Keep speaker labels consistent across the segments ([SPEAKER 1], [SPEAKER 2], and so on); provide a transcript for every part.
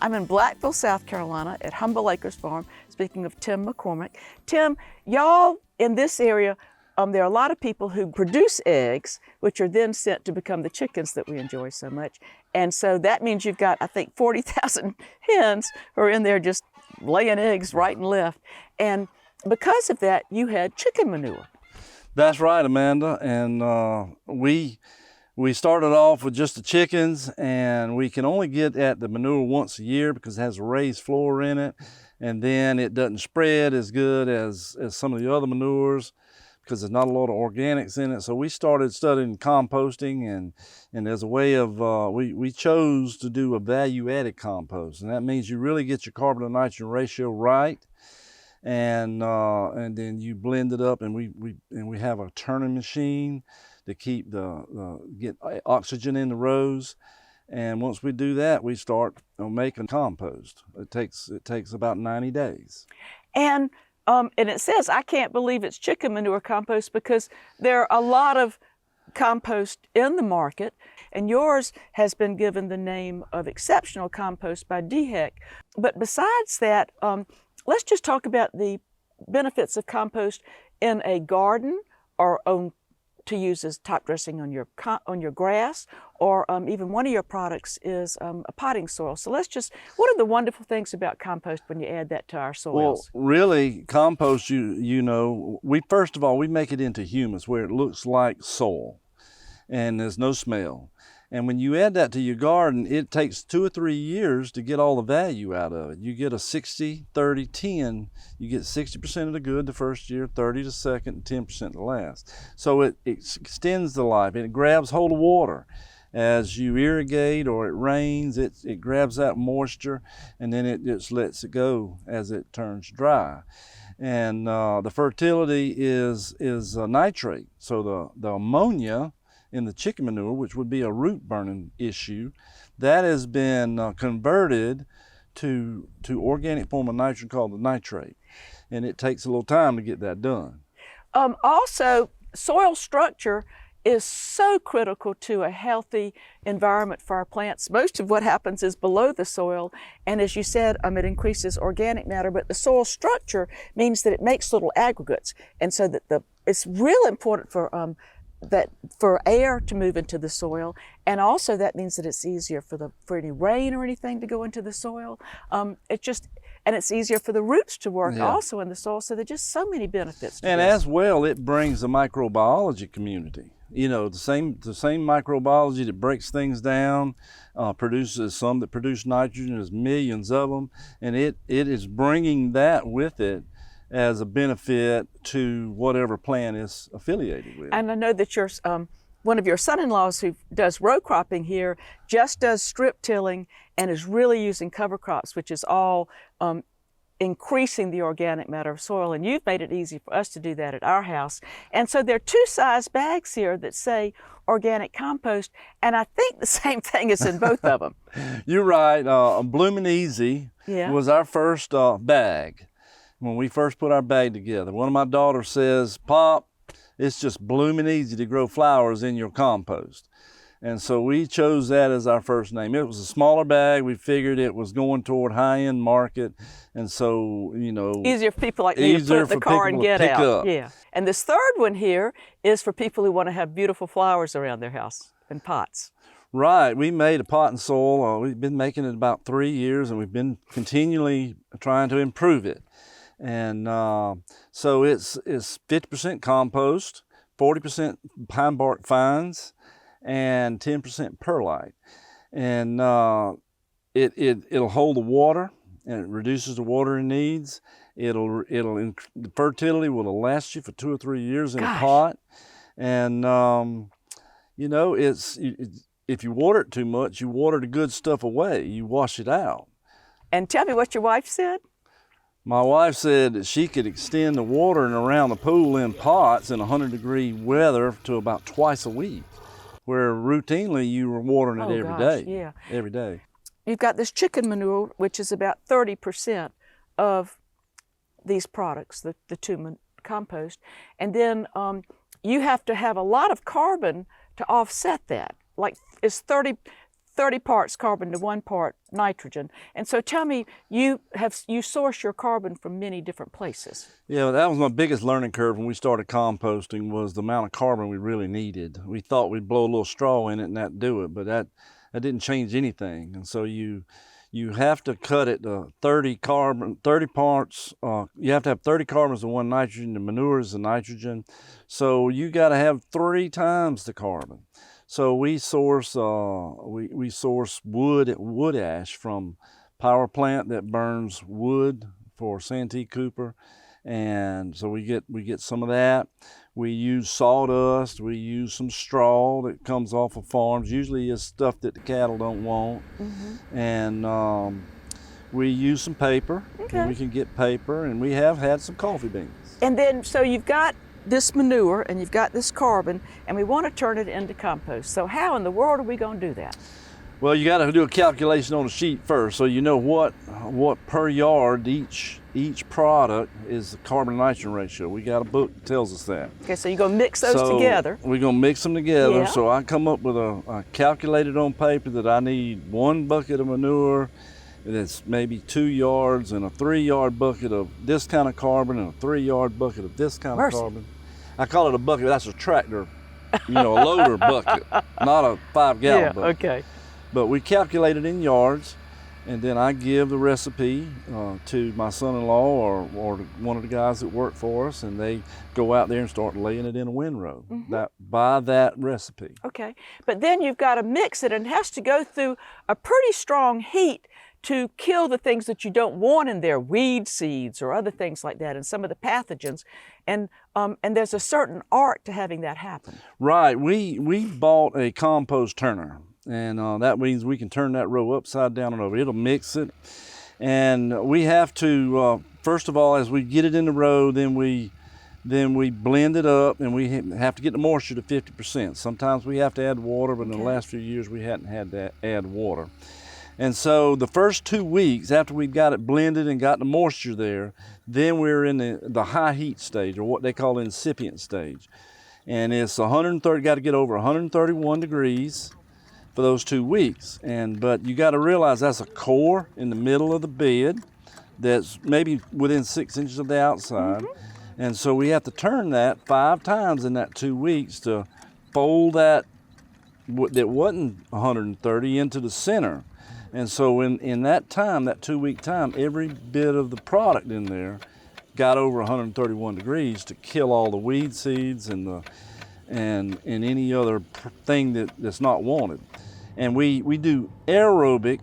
[SPEAKER 1] I'm in Blackville, South Carolina at Humble Acres Farm, speaking of Tim McCormick. Tim, y'all in this area, there are a lot of people who produce eggs, which are then sent to become the chickens that we enjoy so much. And so that means you've got, I think, 40,000 hens who are in there just laying eggs right and left. And because of that, you had chicken manure.
[SPEAKER 2] That's right, Amanda. And we started off with just the chickens, and we can only get at the manure once a year because it has a raised floor in it. And then it doesn't spread as good as some of the other manures because there's not a lot of organics in it. So we started studying composting, and as a way of, we chose to do a value-added compost. And that means you really get your carbon to nitrogen ratio right. And then you blend it up, and we have a turning machine to keep get oxygen in the rows. And once we do that, we start making compost. It takes about 90 days.
[SPEAKER 1] And it says, I can't believe it's chicken manure compost, because there are a lot of compost in the market, and yours has been given the name of Exceptional Compost by DHEC. But besides that, let's just talk about the benefits of compost in a garden, or to use as top dressing on your grass, or even one of your products is a potting soil. So what are the wonderful things about compost when you add that to our soils?
[SPEAKER 2] Well, really, compost, you know, first of all, we make it into humus where it looks like soil and there's no smell. And when you add that to your garden, it takes 2 or 3 years to get all the value out of it. You get a 60, 30, 10. You get 60% of the good the first year, 30 the second, and 10% the last. So it extends the life, and it grabs hold of water. As you irrigate or it rains, it grabs that moisture, and then it just lets it go as it turns dry. And the fertility is nitrate. So the ammonia in the chicken manure, which would be a root burning issue, that has been converted to organic form of nitrogen called the nitrate. And it takes a little time to get that done.
[SPEAKER 1] Also, soil structure is so critical to a healthy environment for our plants. Most of what happens is below the soil, and as you said, it increases organic matter, but the soil structure means that it makes little aggregates, and so that it's real important for air to move into the soil, and also that means that it's easier for any rain or anything to go into the soil. And it's easier for the roots to work also in the soil. So there's just so many benefits to
[SPEAKER 2] and
[SPEAKER 1] this.
[SPEAKER 2] As well, it brings the microbiology community. You know, the same microbiology that breaks things down, produces some that produce nitrogen. There's millions of them, and it is bringing that with it as a benefit to whatever plant is affiliated with.
[SPEAKER 1] And I know that one of your son-in-laws who does row cropping here just does strip tilling and is really using cover crops, which is all increasing the organic matter of soil. And you've made it easy for us to do that at our house. And so there are 2 size bags here that say organic compost, and I think the same thing is in both of them.
[SPEAKER 2] You're right. Bloomin' Easy was our first bag. When we first put our bag together, one of my daughters says, "Pop, it's just blooming easy to grow flowers in your compost." And so we chose that as our first name. It was a smaller bag. We figured it was going toward high-end market. And so, you know,
[SPEAKER 1] easier for people like me to put in the car and get out.
[SPEAKER 2] Up.
[SPEAKER 1] Yeah. And this third one here is for people who want to have beautiful flowers around their house in pots.
[SPEAKER 2] Right. We made a pot and soil. We've been making it about 3 years, and we've been continually trying to improve it. And so it's 50% compost, 40% pine bark fines, and 10% perlite. And it'll hold the water, and it reduces the water it needs. The fertility will last you for 2 or 3 years in a pot. And you know, if you water it too much, you water the good stuff away. You wash it out.
[SPEAKER 1] And tell me what your wife said.
[SPEAKER 2] My wife said that she could extend the watering around the pool in pots in 100-degree weather to about twice a week, where routinely you were watering it every day.
[SPEAKER 1] Yeah.
[SPEAKER 2] Every day.
[SPEAKER 1] You've got this chicken manure, which is about 30% of these products, the 2 compost, and then you have to have a lot of carbon to offset that. Like, is 30 30 parts carbon to 1 part nitrogen. And so tell me, you source your carbon from many different places.
[SPEAKER 2] Yeah, that was my biggest learning curve when we started composting, was the amount of carbon we really needed. We thought we'd blow a little straw in it and that'd do it, but that didn't change anything. And so you have to cut it to 30 parts. You have to have 30 carbons to 1 nitrogen. The manure is the nitrogen. So you got to have 3 times the carbon. So we source wood ash from power plant that burns wood for Santee Cooper, and so we get some of that. We use sawdust. We use some straw that comes off of farms. Usually it's stuff that the cattle don't want, and we use some paper.
[SPEAKER 1] Okay.
[SPEAKER 2] We can get paper, and we have had some coffee beans.
[SPEAKER 1] And then, so you've got this manure and you've got this carbon, and we want to turn it into compost. So how in the world are we going to do that?
[SPEAKER 2] Well, you got to do a calculation on a sheet first, so you know what per yard each product is the carbon to nitrogen ratio. We got a book that tells us that.
[SPEAKER 1] Okay, so you're going to mix those together.
[SPEAKER 2] We're going to mix them together.
[SPEAKER 1] Yeah.
[SPEAKER 2] So I come up with I calculated on paper that I need 1 bucket of manure that's maybe 2 yards, and a 3-yard bucket of this kind of carbon, and a 3-yard bucket of this kind of carbon. I call it a bucket. That's a tractor, a loader bucket, not a 5-gallon bucket.
[SPEAKER 1] Okay.
[SPEAKER 2] But we calculate it in yards, and then I give the recipe to my son-in-law or one of the guys that work for us, and they go out there and start laying it in a windrow by that recipe.
[SPEAKER 1] Okay, but then you've got to mix it, and it has to go through a pretty strong heat to kill the things that you don't want in there, weed seeds or other things like that, and some of the pathogens. And there's a certain art to having that happen.
[SPEAKER 2] Right. We bought a compost turner, and that means we can turn that row upside down and over. It'll mix it, and we have to first of all, as we get it in the row, then we blend it up, and we have to get the moisture to 50%. Sometimes we have to add water, but in the last few years we hadn't had to add water. And so the first 2 weeks after we've got it blended and got the moisture there, then we're in the high heat stage, or what they call the incipient stage. And it's 130, got to get over 131 degrees for those 2 weeks. But you got to realize that's a core in the middle of the bed that's maybe within 6 inches of the outside. And so we have to turn that 5 times in that 2 weeks to fold that wasn't 130 into the center. And so in that time, that 2-week time, every bit of the product in there got over 131 degrees to kill all the weed seeds and any other thing that's not wanted. And we do aerobic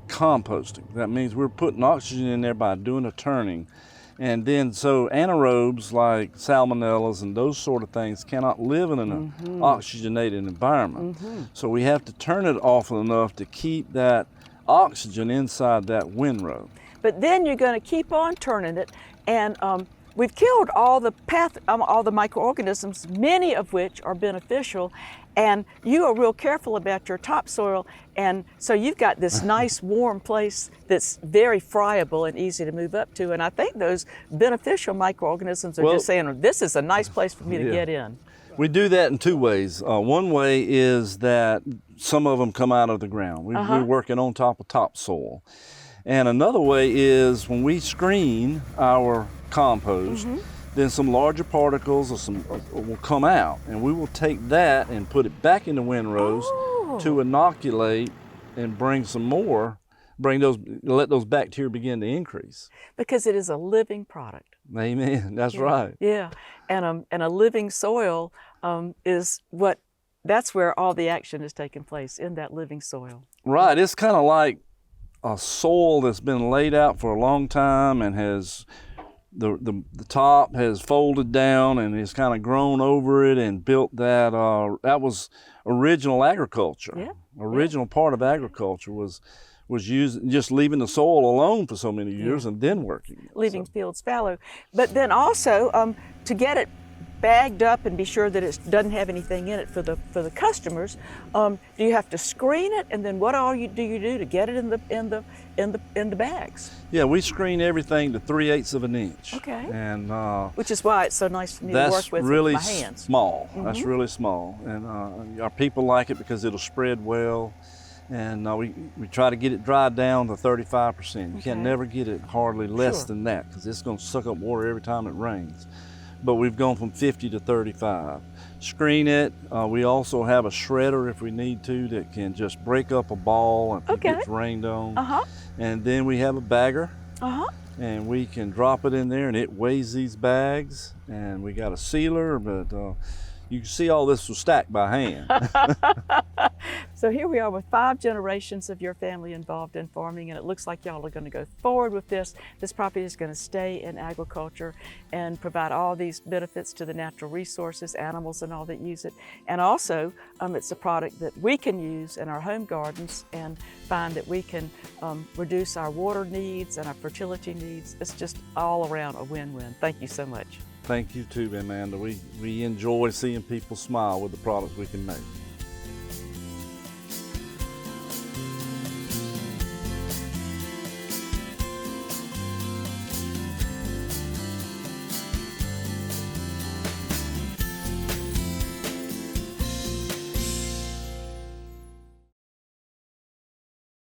[SPEAKER 2] composting. That means we're putting oxygen in there by doing a turning. And then so anaerobes like salmonellas and those sort of things cannot live in an oxygenated environment. So we have to turn it often enough to keep that oxygen inside that windrow.
[SPEAKER 1] But then you're going to keep on turning it, and we've killed all the microorganisms, many of which are beneficial. And you are real careful about your topsoil, and so you've got this nice warm place that's very friable and easy to move up to. And I think those beneficial microorganisms are just saying, this is a nice place for me to get in.
[SPEAKER 2] We do that in 2 ways. One way is that some of them come out of the ground. We're working on top of topsoil. And another way is when we screen our compost, then some larger particles will come out, and we will take that and put it back in the windrows to inoculate and bring some more, let those bacteria begin to increase.
[SPEAKER 1] Because it is a living product.
[SPEAKER 2] Amen. That's right.
[SPEAKER 1] Yeah, and a living soil that's where all the action is taking place, in that living soil.
[SPEAKER 2] Right. It's kind of like a soil that's been laid out for a long time and has the top has folded down and has kind of grown over it and built that. That was original agriculture.
[SPEAKER 1] Yeah.
[SPEAKER 2] Original part of agriculture was just leaving the soil alone for so many years and then working.
[SPEAKER 1] Leaving fields fallow. But then also to get it bagged up and be sure that it doesn't have anything in it for the customers, do you have to screen it, and then what do you do to get it in the bags?
[SPEAKER 2] Yeah, we screen everything to 3/8 of an inch.
[SPEAKER 1] Okay.
[SPEAKER 2] And
[SPEAKER 1] which is why it's so nice for me to work with my hands.
[SPEAKER 2] Small. That's really small, and our people like it because it'll spread well, And we try to get it dried down to 35%. You can
[SPEAKER 1] Okay.
[SPEAKER 2] never get it hardly less
[SPEAKER 1] Sure.
[SPEAKER 2] than that because it's going to suck up water every time it rains. But we've gone from 50 to 35. Screen it. We also have a shredder if we need to that can just break up a ball if
[SPEAKER 1] Okay.
[SPEAKER 2] it gets rained on.
[SPEAKER 1] Uh-huh.
[SPEAKER 2] And then we have a bagger,
[SPEAKER 1] Uh-huh.
[SPEAKER 2] and we can drop it in there and it weighs these bags. And we got a sealer, but you can see all this was stacked by hand.
[SPEAKER 1] So here we are with 5 generations of your family involved in farming, and it looks like y'all are going to go forward with this. This property is going to stay in agriculture and provide all these benefits to the natural resources, animals and all that use it. And also, it's a product that we can use in our home gardens and find that we can reduce our water needs and our fertility needs. It's just all around a win-win. Thank you so much.
[SPEAKER 2] Thank you too, Amanda. We enjoy seeing people smile with the products we can make.